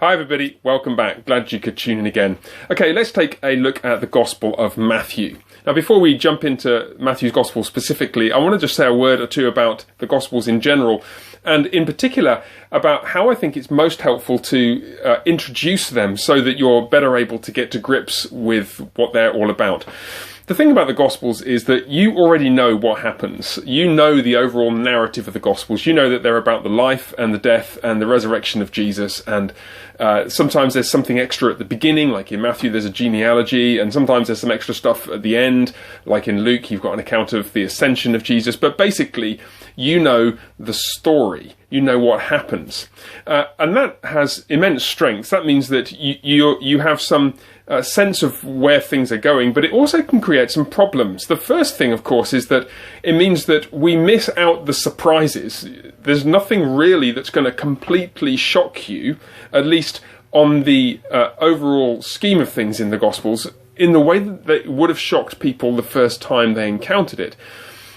Hi everybody, welcome back. Glad you could tune in again. Okay, let's take a look at the Gospel of Matthew. Now before we jump into Matthew's Gospel specifically, I want to just say a word or two about the Gospels in general, and in particular about how I think it's most helpful to introduce them so that you're better able to get to grips with what they're all about. The thing about the Gospels is that you already know what happens. You know the overall narrative of the Gospels. You know that they're about the life and the death and the resurrection of Jesus, and sometimes there's something extra at the beginning, like in Matthew there's a genealogy, and sometimes there's some extra stuff at the end, like in Luke you've got an account of the ascension of Jesus, but basically you know the story. You know what happens. And that has immense strength. That means that you have some sense of where things are going, but it also can create some problems. The first thing, of course, is that it means that we miss out the surprises. There's nothing really that's going to completely shock you, at least on the overall scheme of things in the Gospels, in the way that it would have shocked people the first time they encountered it.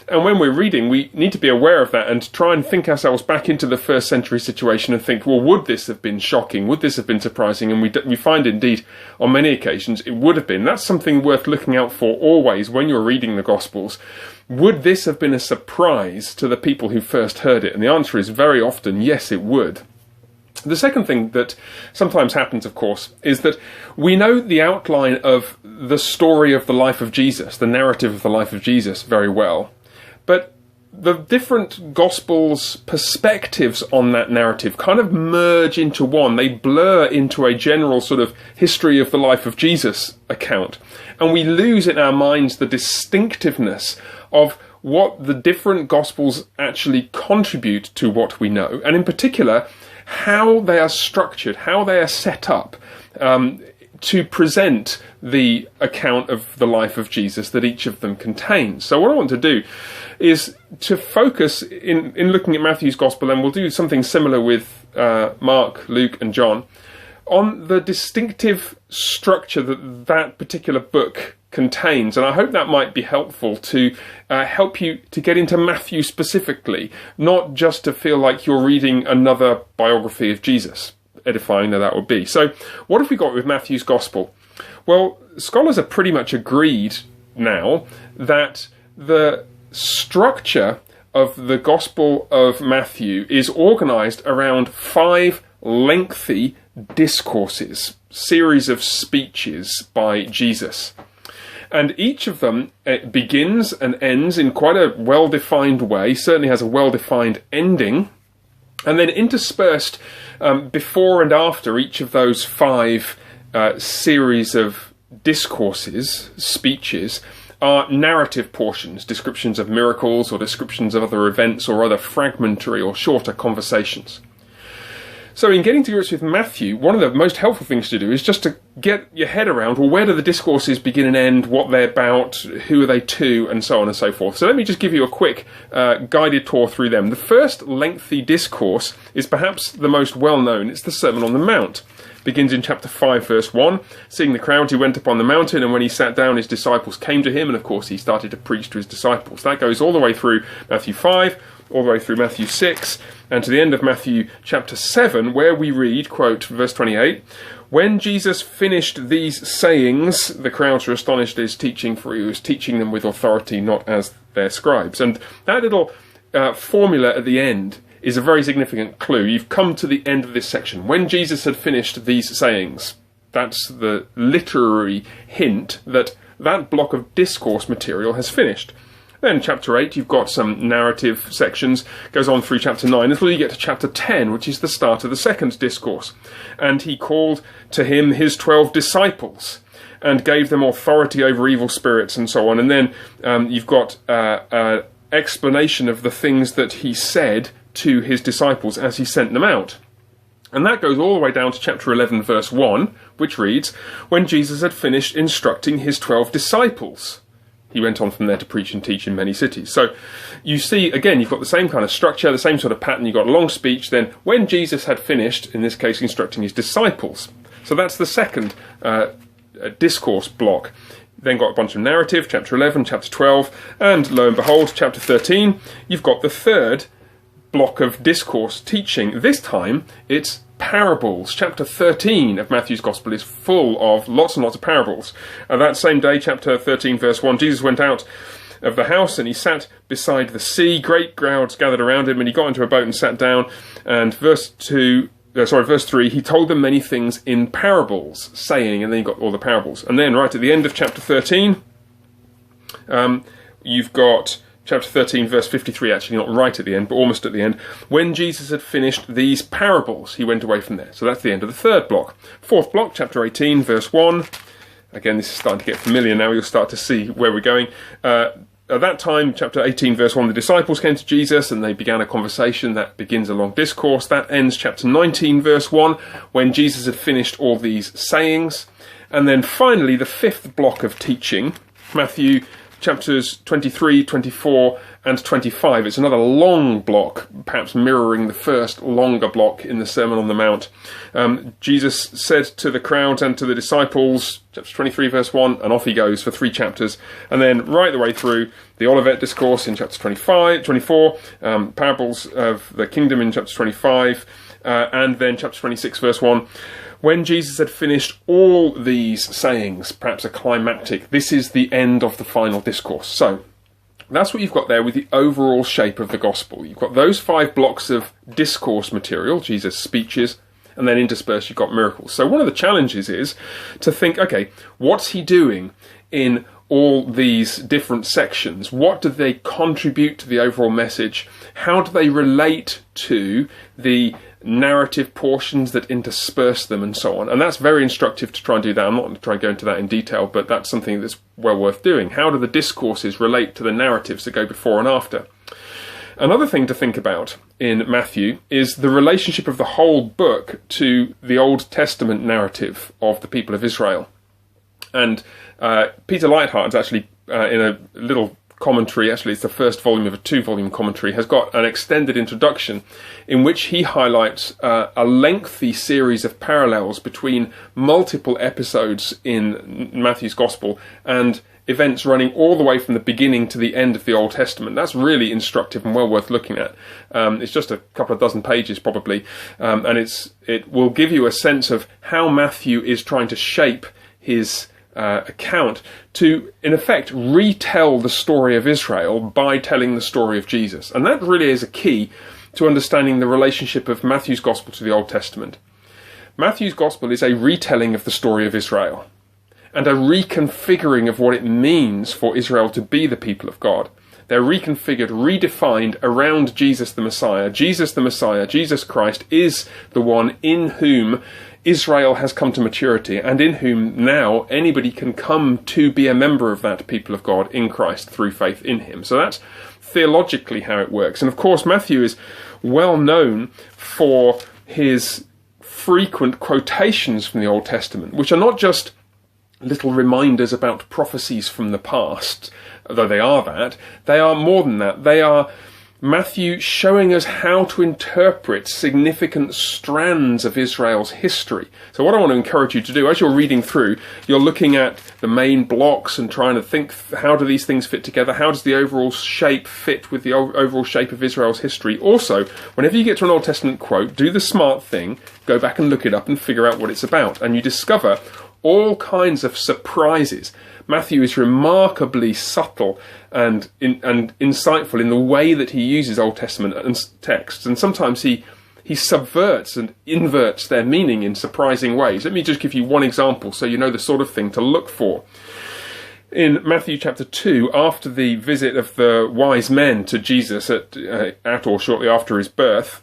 And when we're reading, we need to be aware of that and try and think ourselves back into the first century situation and think, well, would this have been shocking? Would this have been surprising? And we find indeed, on many occasions, it would have been. That's something worth looking out for always when you're reading the Gospels. Would this have been a surprise to the people who first heard it? And the answer is very often, yes, it would. The second thing that sometimes happens, of course, is that we know the outline of the story of the life of Jesus, the narrative of the life of Jesus, very well. But the different Gospels' perspectives on that narrative kind of merge into one. They blur into a general sort of history of the life of Jesus account. And we lose in our minds the distinctiveness of what the different Gospels actually contribute to what we know. And in particular, how they are structured, how they are set up to present the account of the life of Jesus that each of them contains. So what I want to do is to focus in looking at Matthew's Gospel, and we'll do something similar with Mark, Luke and John, on the distinctive structure that particular book contains. And I hope that might be helpful to help you to get into Matthew specifically, not just to feel like you're reading another biography of Jesus, edifying though that would be. So what have we got with Matthew's Gospel? Well, scholars are pretty much agreed now that the structure of the Gospel of Matthew is organised around 5 lengthy discourses, series of speeches by Jesus. And each of them begins and ends in quite a well-defined way, certainly has a well-defined ending, and then interspersed before and after each of those 5 series of discourses, speeches, are narrative portions, descriptions of miracles or descriptions of other events or other fragmentary or shorter conversations. So in getting to grips with Matthew, one of the most helpful things to do is just to get your head around, well, where do the discourses begin and end, what they're about, who are they to, and so on and so forth. So let me just give you a quick guided tour through them. The first lengthy discourse is perhaps the most well-known. It's the Sermon on the Mount. Begins in chapter 5, verse 1. Seeing the crowds, he went up on the mountain, and when he sat down, his disciples came to him, and of course he started to preach to his disciples. That goes all the way through Matthew 5, all the way through Matthew 6, and to the end of Matthew chapter 7, where we read, quote, verse 28, "When Jesus finished these sayings, the crowds were astonished at his teaching, for he was teaching them with authority, not as their scribes." And that little formula at the end is a very significant clue. You've come to the end of this section. When Jesus had finished these sayings, that's the literary hint that that block of discourse material has finished. Then chapter 8, you've got some narrative sections, goes on through chapter 9 until you get to chapter 10, which is the start of the second discourse. And he called to him his 12 disciples and gave them authority over evil spirits and so on. And then you've got an explanation of the things that he said to his disciples as he sent them out. And that goes all the way down to chapter 11, verse 1, which reads, "When Jesus had finished instructing his 12 disciples, he went on from there to preach and teach in many cities." So you see, again, you've got the same kind of structure, the same sort of pattern. You've got a long speech, then when Jesus had finished, in this case, instructing his disciples. So that's the second discourse block. Then got a bunch of narrative, chapter 11, chapter 12, and lo and behold, chapter 13, you've got the third block of discourse teaching. This time, it's parables. Chapter 13 of Matthew's Gospel is full of lots and lots of parables. That same day, chapter 13, verse 1, Jesus went out of the house and he sat beside the sea. Great crowds gathered around him, and he got into a boat and sat down. And verse 3, he told them many things in parables, saying, and then you've got all the parables. And then right at the end of chapter 13, you've got chapter 13, verse 53, actually not right at the end, but almost at the end. When Jesus had finished these parables, he went away from there. So that's the end of the third block. Fourth block, chapter 18, verse 1. Again, this is starting to get familiar now. You'll start to see where we're going. At that time, chapter 18, verse 1, the disciples came to Jesus and they began a conversation that begins a long discourse. That ends chapter 19, verse 1, when Jesus had finished all these sayings. And then finally, the fifth block of teaching, Matthew chapters 23, 24, and 25. It's another long block, perhaps mirroring the first longer block in the Sermon on the Mount. Jesus said to the crowds and to the disciples, chapter 23, verse 1, and off he goes for 3 chapters. And then right the way through, the Olivet Discourse in chapter 24, parables of the kingdom in chapter 25, and then chapter 26, verse 1. When Jesus had finished all these sayings, perhaps a climactic, this is the end of the final discourse. So, that's what you've got there with the overall shape of the gospel. You've got those 5 blocks of discourse material, Jesus' speeches, and then interspersed you've got miracles. So one of the challenges is to think, okay, what's he doing in all these different sections? What do they contribute to the overall message? How do they relate to the narrative portions that intersperse them, and so on? And that's very instructive to try and do that. I'm not going to try and go into that in detail, but that's something that's well worth doing. How do the discourses relate to the narratives that go before and after? Another thing to think about in Matthew is the relationship of the whole book to the Old Testament narrative of the people of Israel. And Peter Leithart actually, in a little commentary, actually it's the first volume of a 2-volume commentary, has got an extended introduction in which he highlights a lengthy series of parallels between multiple episodes in Matthew's Gospel and events running all the way from the beginning to the end of the Old Testament. That's really instructive and well worth looking at. It's just a couple of dozen pages probably, and it will give you a sense of how Matthew is trying to shape his account to, in effect, retell the story of Israel by telling the story of Jesus. And that really is a key to understanding the relationship of Matthew's Gospel to the Old Testament. Matthew's Gospel is a retelling of the story of Israel and a reconfiguring of what it means for Israel to be the people of God. They're reconfigured, redefined around Jesus the Messiah. Jesus the Messiah, Jesus Christ, is the one in whom Israel has come to maturity, and in whom now anybody can come to be a member of that people of God in Christ through faith in him. So that's theologically how it works. And of course, Matthew is well known for his frequent quotations from the Old Testament, which are not just little reminders about prophecies from the past, though they are that. They are more than that. They are Matthew showing us how to interpret significant strands of Israel's history. So what I want to encourage you to do, as you're reading through, you're looking at the main blocks and trying to think, how do these things fit together? How does the overall shape fit with the overall shape of Israel's history? Also, whenever you get to an Old Testament quote, do the smart thing, go back and look it up and figure out what it's about. And you discover all kinds of surprises. Matthew is remarkably subtle and insightful in the way that he uses Old Testament texts, and sometimes he subverts and inverts their meaning in surprising ways. Let me just give you one example so you know the sort of thing to look for. In Matthew chapter 2, after the visit of the wise men to Jesus at or shortly after his birth,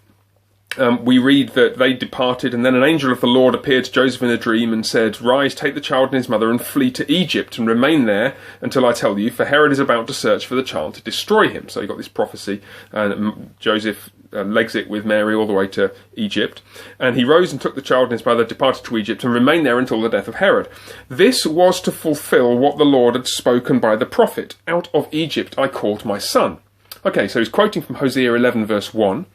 we read that they departed, and then an angel of the Lord appeared to Joseph in a dream and said, "Rise, take the child and his mother and flee to Egypt and remain there until I tell you, for Herod is about to search for the child to destroy him." So you got this prophecy, and Joseph legs it with Mary all the way to Egypt. And he rose and took the child and his mother, departed to Egypt, and remained there until the death of Herod. This was to fulfill what the Lord had spoken by the prophet, "Out of Egypt I called my son." Okay, so he's quoting from Hosea 11 verse 1.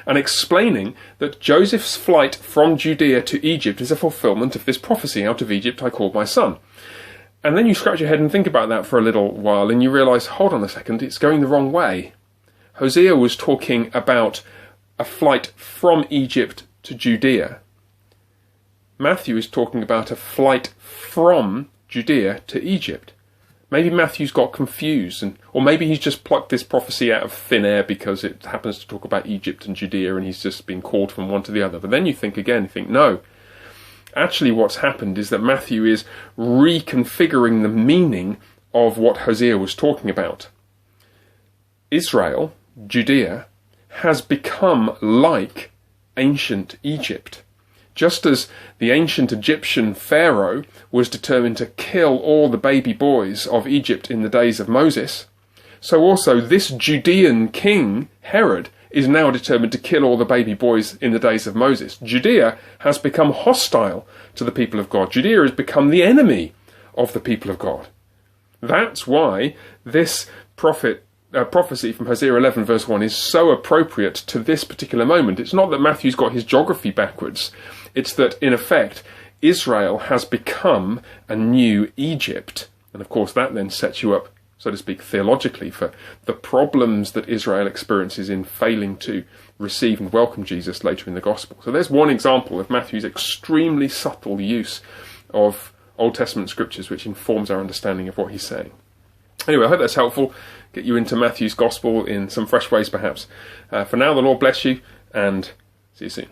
And explaining that Joseph's flight from Judea to Egypt is a fulfillment of this prophecy, "Out of Egypt I called my son." And then you scratch your head and think about that for a little while, and you realise, hold on a second, it's going the wrong way. Hosea was talking about a flight from Egypt to Judea. Matthew is talking about a flight from Judea to Egypt. Maybe Matthew's got confused, or maybe he's just plucked this prophecy out of thin air because it happens to talk about Egypt and Judea and he's just been called from one to the other. But then you think no. Actually what's happened is that Matthew is reconfiguring the meaning of what Hosea was talking about. Israel, Judea, has become like ancient Egypt. Just as the ancient Egyptian Pharaoh was determined to kill all the baby boys of Egypt in the days of Moses, so also this Judean king, Herod, is now determined to kill all the baby boys in the days of Moses. Judea has become hostile to the people of God. Judea has become the enemy of the people of God. That's why this prophecy from Hosea 11 verse 1 is so appropriate to this particular moment. It's not that Matthew's got his geography backwards. It's that, in effect, Israel has become a new Egypt. And of course that then sets you up, so to speak, theologically for the problems that Israel experiences in failing to receive and welcome Jesus later in the Gospel. So there's one example of Matthew's extremely subtle use of Old Testament scriptures which informs our understanding of what he's saying. Anyway, I hope that's helpful. Get you into Matthew's Gospel in some fresh ways perhaps. For now, the Lord bless you and see you soon.